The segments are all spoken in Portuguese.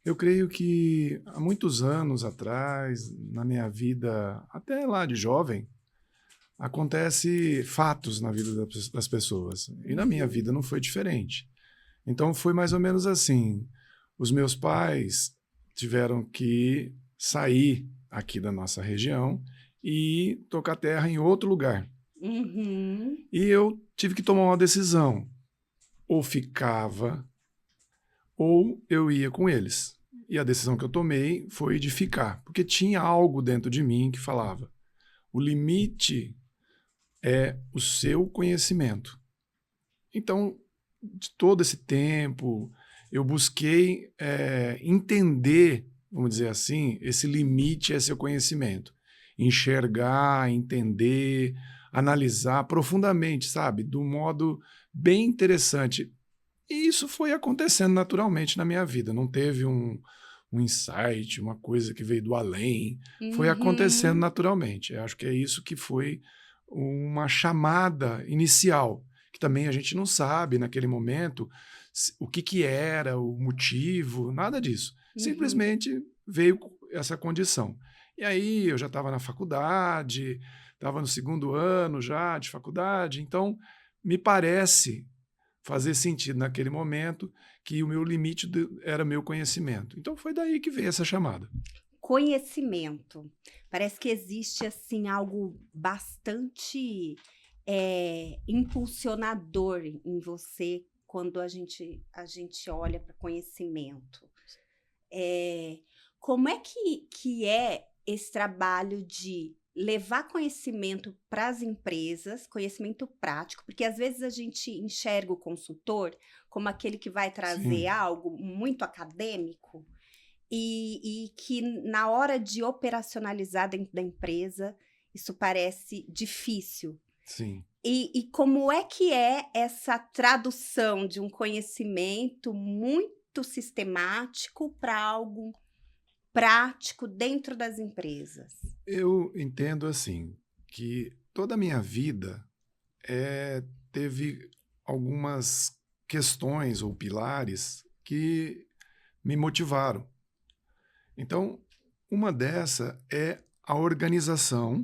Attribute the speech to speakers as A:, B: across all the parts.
A: Eu creio que há muitos anos atrás, na minha vida, até lá de jovem, acontece fatos na vida das pessoas. E na minha
B: Uhum.
A: vida não foi diferente. Então foi mais ou menos assim. Os meus pais tiveram que sair aqui da nossa região e tocar terra em outro lugar.
B: Uhum.
A: E eu tive que tomar uma decisão. Ou ficava, ou eu ia com eles. E a decisão que eu tomei foi de ficar, porque tinha algo dentro de mim que falava: o limite é o seu conhecimento. Então, de todo esse tempo, eu busquei entender, vamos dizer assim, esse limite é seu conhecimento. Enxergar, entender, analisar profundamente, sabe? Do modo bem interessante. E isso foi acontecendo naturalmente na minha vida. Não teve um insight, uma coisa que veio do além. Foi acontecendo
B: Uhum.
A: naturalmente. Eu acho que é isso que foi uma chamada inicial, que também a gente não sabe naquele momento o que, que era, o motivo, nada disso.
B: Uhum.
A: Simplesmente veio essa condição. E aí eu já estava na faculdade, estava no segundo ano já de faculdade, então me parece fazer sentido naquele momento que o meu limite era meu conhecimento. Então foi daí que veio essa chamada.
B: Conhecimento. Parece que existe, assim, algo bastante, impulsionador em você quando a gente olha para conhecimento. Eh, Como é que é esse trabalho de levar conhecimento para as empresas, conhecimento prático, porque às vezes a gente enxerga o consultor como aquele que vai trazer
A: Sim,
B: algo muito acadêmico e que na hora de operacionalizar dentro da empresa, isso parece difícil.
A: sim.
B: E como é que é essa tradução de um conhecimento muito sistemático para algo prático dentro das empresas?
A: Eu entendo assim que toda a minha vida teve algumas questões ou pilares que me motivaram. Então, uma dessa é a organização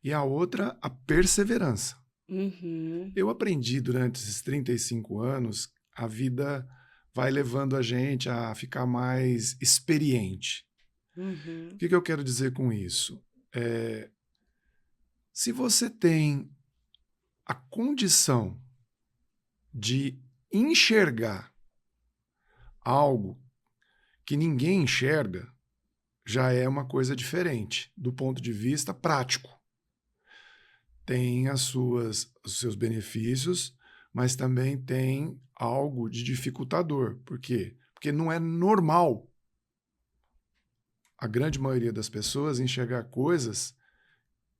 A: e a outra a perseverança.
B: Uhum,
A: Eu aprendi durante esses 35 anos, a vida vai levando a gente a ficar mais experiente. O
B: uhum,
A: que eu quero dizer com isso? Se você tem a condição de enxergar algo que ninguém enxerga, já é uma coisa diferente do ponto de vista prático. Tem os seus benefícios, mas também tem algo de dificultador. Por quê? Porque não é normal a grande maioria das pessoas enxergar coisas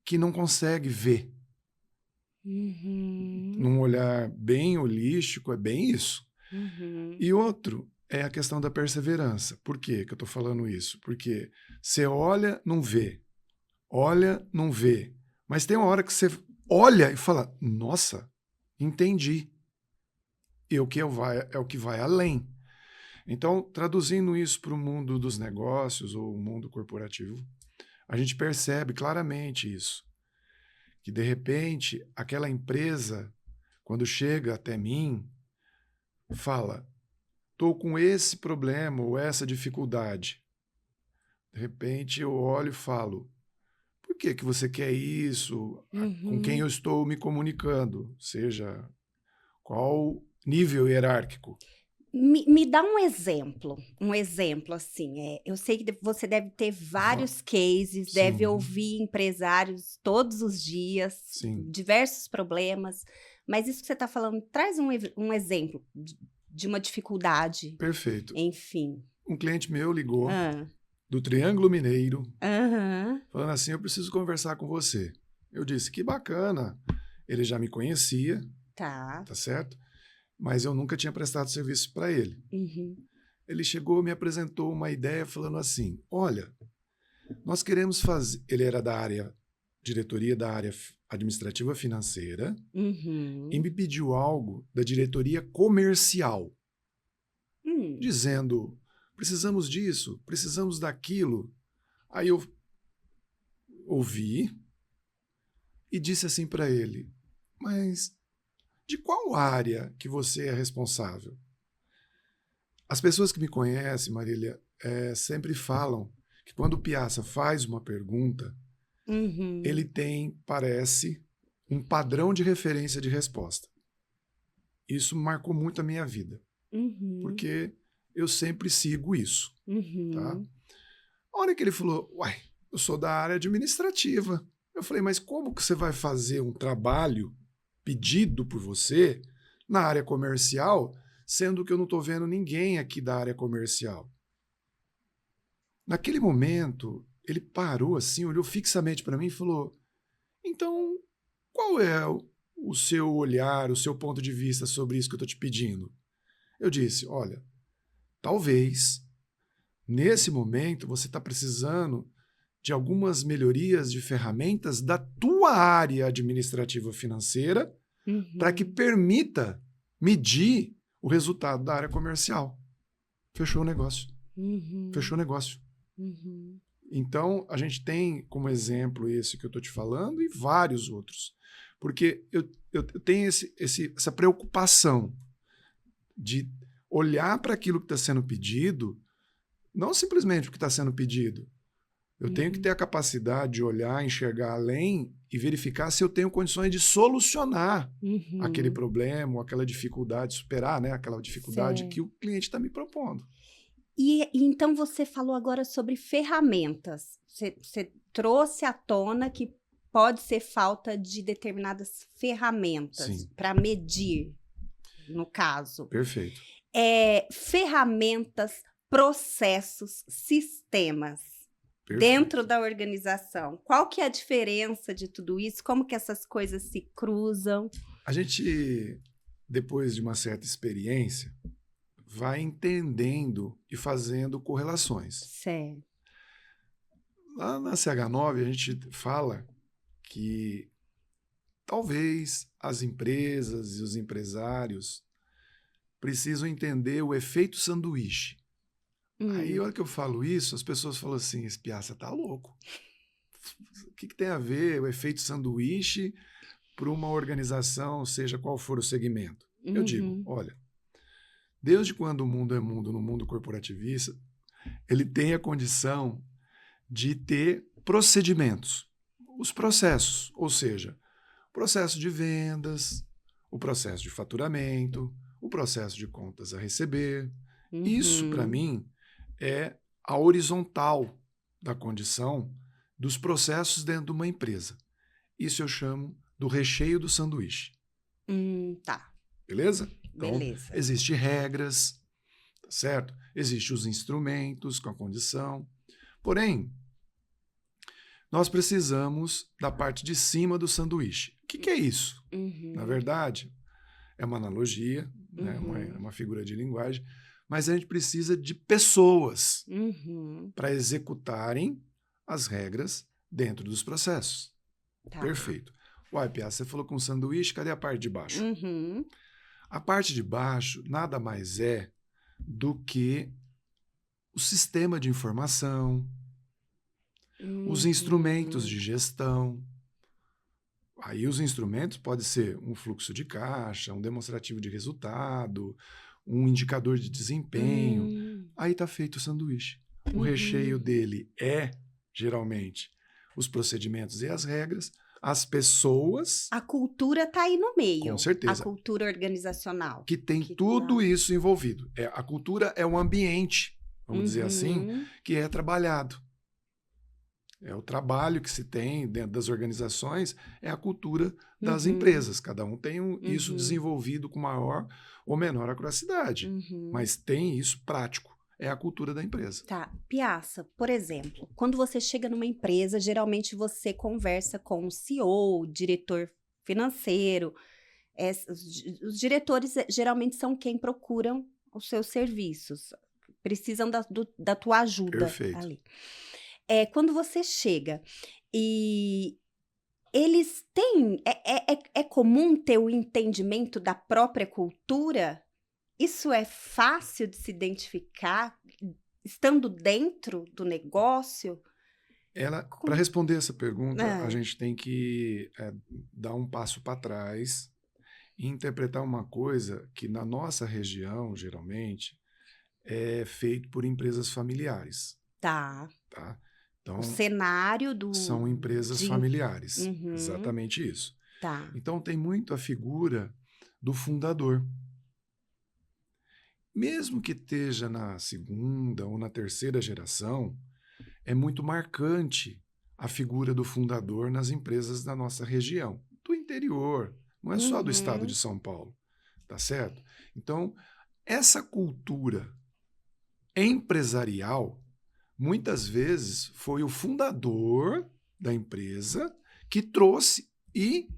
A: que não consegue ver.
B: uhum,
A: Num olhar bem holístico, é bem isso.
B: uhum,
A: E outro é a questão da perseverança. Por quê que eu estou falando isso? Porque você olha, não vê. Olha, não vê. Mas tem uma hora que você olha e fala: nossa, entendi. E o que é o que vai além. Então, traduzindo isso para o mundo dos negócios ou o mundo corporativo, a gente percebe claramente isso. Que de repente aquela empresa, quando chega até mim, fala: estou com esse problema ou essa dificuldade. De repente eu olho e falo: por que que você quer isso? Com quem
B: uhum.
A: eu estou me comunicando? Seja qual nível hierárquico?
B: Me dá um exemplo, assim, eu sei que você deve ter
A: Va-
B: vários cases, deve
A: Sim,
B: ouvir empresários todos os dias,
A: sim,
B: diversos problemas, mas isso que você está falando, traz um exemplo de uma dificuldade,
A: perfeito.
B: enfim.
A: Um cliente meu ligou
B: Hã.
A: do Triângulo Mineiro,
B: Aham.
A: falando assim: eu preciso conversar com você. Eu disse: que bacana. Ele já me conhecia,
B: Tá.
A: tá certo? Mas eu nunca tinha prestado serviço para ele.
B: Uhum.
A: Ele chegou, me apresentou uma ideia falando assim: olha, nós queremos fazer. Ele era da área, diretoria da área administrativa financeira, e
B: Uhum.
A: me pediu algo da diretoria comercial,
B: Hum.
A: dizendo precisamos disso, precisamos daquilo. Aí eu ouvi e disse assim para ele, mas de qual área que você é responsável? As pessoas que me conhecem, Marília, sempre falam que quando o Piazza faz uma pergunta, ele tem, parece, um padrão de referência de resposta. Isso marcou muito a minha vida, porque eu sempre sigo isso. Tá? A hora que ele falou, uai, eu sou da área administrativa. Eu falei, mas como que você vai fazer um trabalho pedido por você na área comercial, sendo que eu não estou vendo ninguém aqui da área comercial? Naquele momento, ele parou assim, olhou fixamente para mim e falou, então, qual é o seu olhar, o seu ponto de vista sobre isso que eu estou te pedindo? Eu disse, olha, talvez, nesse momento, você está precisando de algumas melhorias de ferramentas da tua área administrativa financeira para que permita medir o resultado da área comercial. Fechou o negócio. Fechou o negócio. Então, a gente tem como exemplo esse que eu estou te falando e vários outros. Porque eu tenho essa preocupação de olhar para aquilo que está sendo pedido, não simplesmente o que está sendo pedido. Eu tenho que ter a capacidade de olhar, enxergar além e verificar se eu tenho condições de solucionar aquele problema, ou aquela dificuldade, superar, né, aquela dificuldade que o cliente está me propondo.
B: E então você falou agora sobre ferramentas. Você trouxe à tona que pode ser falta de determinadas ferramentas para medir, no caso.
A: Perfeito.
B: Ferramentas, processos, sistemas. Perfeito. Dentro da organização. Qual que é a diferença de tudo isso? Como que essas coisas se cruzam?
A: A gente, depois de uma certa experiência, vai entendendo e fazendo correlações.
B: Certo.
A: Lá na CH9, a gente fala que talvez as empresas e os empresários precisam entender o efeito sanduíche. Aí, a hora que eu falo isso, as pessoas falam assim, esse Piazza tá louco. O que tem a ver o efeito sanduíche para uma organização, seja qual for o segmento? Eu digo, olha, desde quando o mundo é mundo, no mundo corporativista, ele tem a condição de ter procedimentos, os processos, ou seja, o processo de vendas, o processo de faturamento, o processo de contas a receber. Isso, para mim, é a horizontal da condição dos processos dentro de uma empresa. Isso eu chamo do recheio do sanduíche.
B: Tá.
A: Beleza? Então,
B: beleza.
A: Existem regras, tá certo? Existem os instrumentos com a condição. Porém, nós precisamos da parte de cima do sanduíche. O que é isso? Na verdade, é uma analogia, né? uma figura de linguagem, mas a gente precisa de pessoas para executarem as regras dentro dos processos. Tá. Perfeito. Uai, Piazza, você falou com sanduíche, cadê a parte de baixo? A parte de baixo nada mais é do que o sistema de informação, os instrumentos de gestão. Aí os instrumentos podem ser um fluxo de caixa, um demonstrativo de resultado, um indicador de desempenho. Aí está feito o sanduíche. O recheio dele é, geralmente, os procedimentos e as regras, as pessoas...
B: A cultura está aí no meio.
A: Com certeza.
B: A cultura organizacional.
A: Que tem tudo isso envolvido. A cultura é um ambiente, vamos dizer assim, que é trabalhado. É o trabalho que se tem dentro das organizações, é a cultura das empresas. Cada um tem isso desenvolvido com maior ou menor acuracidade. Mas tem isso prático. É a cultura da empresa.
B: Tá. Piazza, por exemplo, quando você chega numa empresa, geralmente você conversa com o CEO, diretor financeiro. Os diretores geralmente são quem procuram os seus serviços. Precisam da tua ajuda.
A: Perfeito.
B: Ali. Quando você chega e eles têm... É comum ter o entendimento da própria cultura? Isso é fácil de se identificar estando dentro do negócio...
A: Para responder essa pergunta,
B: É.
A: a gente tem que dar um passo para trás e interpretar uma coisa que na nossa região, geralmente, é feito por empresas familiares.
B: Tá.
A: Tá? Então,
B: O cenário
A: são empresas familiares.
B: Uhum.
A: Exatamente isso.
B: Tá.
A: Então, tem muito a figura do fundador. Mesmo que esteja na segunda ou na terceira geração, é muito marcante a figura do fundador nas empresas da nossa região, do interior, não é só do estado de São Paulo, tá certo? Então, essa cultura empresarial, muitas vezes, foi o fundador da empresa que trouxe e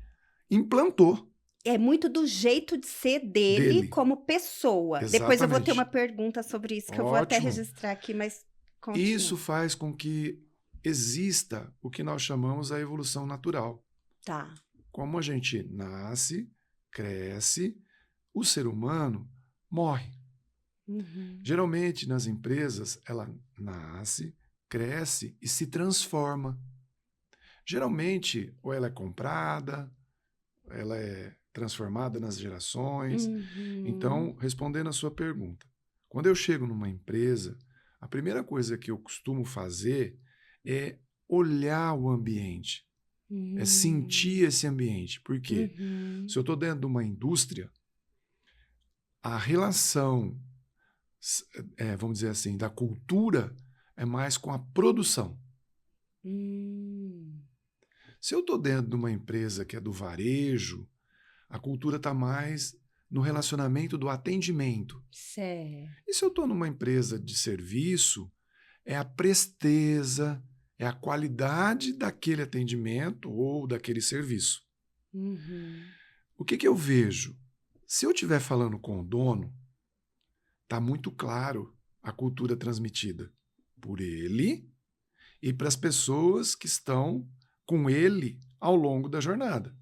A: implantou.
B: É muito do jeito de ser dele como pessoa.
A: Exatamente.
B: Depois eu vou ter uma pergunta sobre isso, que eu vou até
A: Ótimo.
B: registrar aqui, mas continua.
A: Isso faz com que exista o que nós chamamos a evolução natural.
B: Tá.
A: Como a gente nasce, cresce, o ser humano morre.
B: Uhum.
A: Geralmente, nas empresas, ela nasce, cresce e se transforma. Geralmente, ou ela é comprada, ela é transformada nas gerações.
B: Uhum.
A: Então, respondendo a sua pergunta, quando eu chego numa empresa, a primeira coisa que eu costumo fazer é olhar o ambiente, é sentir esse ambiente. Por quê? Se eu estou dentro de uma indústria, a relação, vamos dizer assim, da cultura é mais com a produção. Se eu estou dentro de uma empresa que é do varejo, a cultura está mais no relacionamento do atendimento.
B: Certo.
A: E se eu estou numa empresa de serviço, é a presteza, é a qualidade daquele atendimento ou daquele serviço. O que eu vejo? Se eu estiver falando com o dono, está muito claro a cultura transmitida por ele e para as pessoas que estão com ele ao longo da jornada.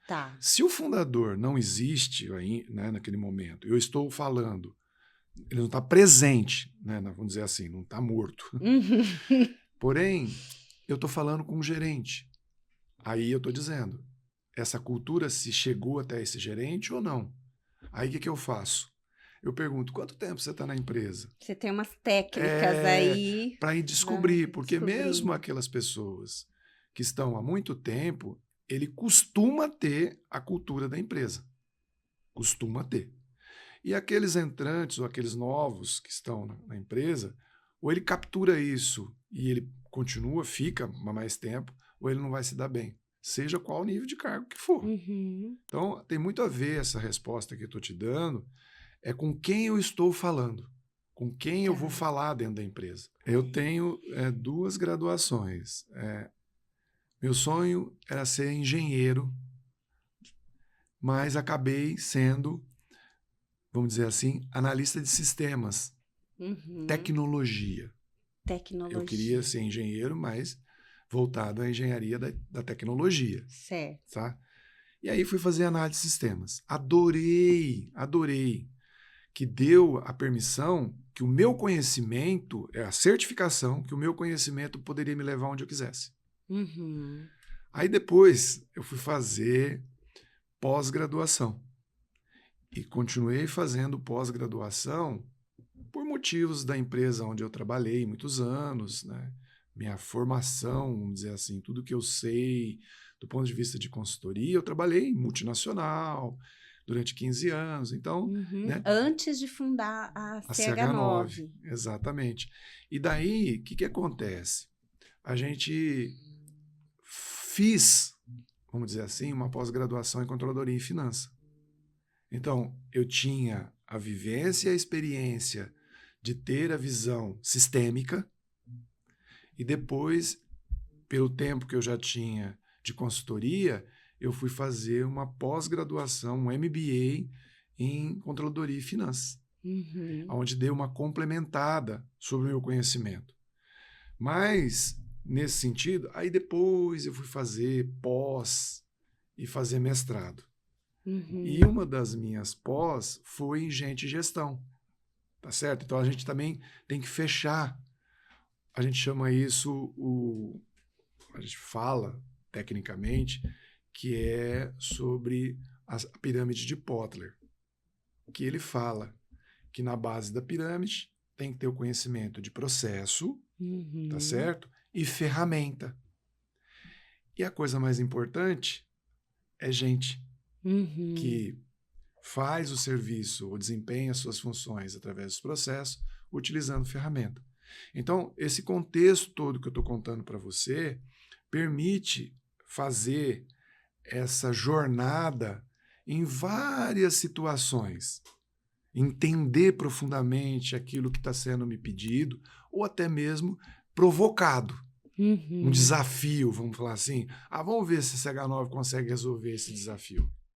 B: Tá.
A: Se o fundador não existe aí, né, naquele momento, eu estou falando, ele não está presente, né, vamos dizer assim, não está morto. Porém, eu estou falando com um gerente. Aí eu estou dizendo, essa cultura se chegou até esse gerente ou não? Aí o que eu faço? Eu pergunto, quanto tempo você está na empresa?
B: Você tem umas técnicas aí.
A: Para ir descobrir, porque mesmo aquelas pessoas que estão há muito tempo, ele costuma ter a cultura da empresa. Costuma ter. E aqueles entrantes ou aqueles novos que estão na empresa, ou ele captura isso e ele continua, fica mais tempo, ou ele não vai se dar bem. Seja qual nível de cargo que for. Então, tem muito a ver essa resposta que eu estou te dando, é com quem eu estou falando, com quem eu vou falar dentro da empresa. Eu tenho 2 graduações. Meu sonho era ser engenheiro, mas acabei sendo, vamos dizer assim, analista de sistemas, tecnologia. Eu queria ser engenheiro, mas voltado à engenharia da tecnologia.
B: Certo.
A: Tá? E aí fui fazer análise de sistemas. Adorei, que deu a permissão que o meu conhecimento, a certificação, que o meu conhecimento poderia me levar onde eu quisesse. Aí depois eu fui fazer pós-graduação. E continuei fazendo pós-graduação por motivos da empresa onde eu trabalhei muitos anos, né? Minha formação, vamos dizer assim, tudo que eu sei do ponto de vista de consultoria, eu trabalhei em multinacional durante 15 anos, então... Né?
B: Antes de fundar a CH9.
A: Exatamente. E daí, o que acontece? A gente fiz, vamos dizer assim, uma pós-graduação em controladoria e finança. Então, eu tinha a vivência e a experiência de ter a visão sistêmica e depois, pelo tempo que eu já tinha de consultoria, eu fui fazer uma pós-graduação, um MBA em controladoria e finanças, onde dei uma complementada sobre o meu conhecimento. Mas, nesse sentido, aí depois eu fui fazer pós e fazer mestrado. E uma das minhas pós foi em gente e gestão. tá certo? Então a gente também tem que fechar. A gente chama isso, a gente fala tecnicamente, que é sobre a pirâmide de Porter, que ele fala que na base da pirâmide tem que ter o conhecimento de processo, tá certo? E ferramenta. E a coisa mais importante é gente que faz o serviço ou desempenha as suas funções através dos processos utilizando ferramenta. Então, esse contexto todo que eu estou contando para você permite fazer essa jornada em várias situações, entender profundamente aquilo que está sendo me pedido ou até mesmo provocado. Um desafio, vamos falar assim. Vamos ver se esse H9 consegue resolver esse desafio.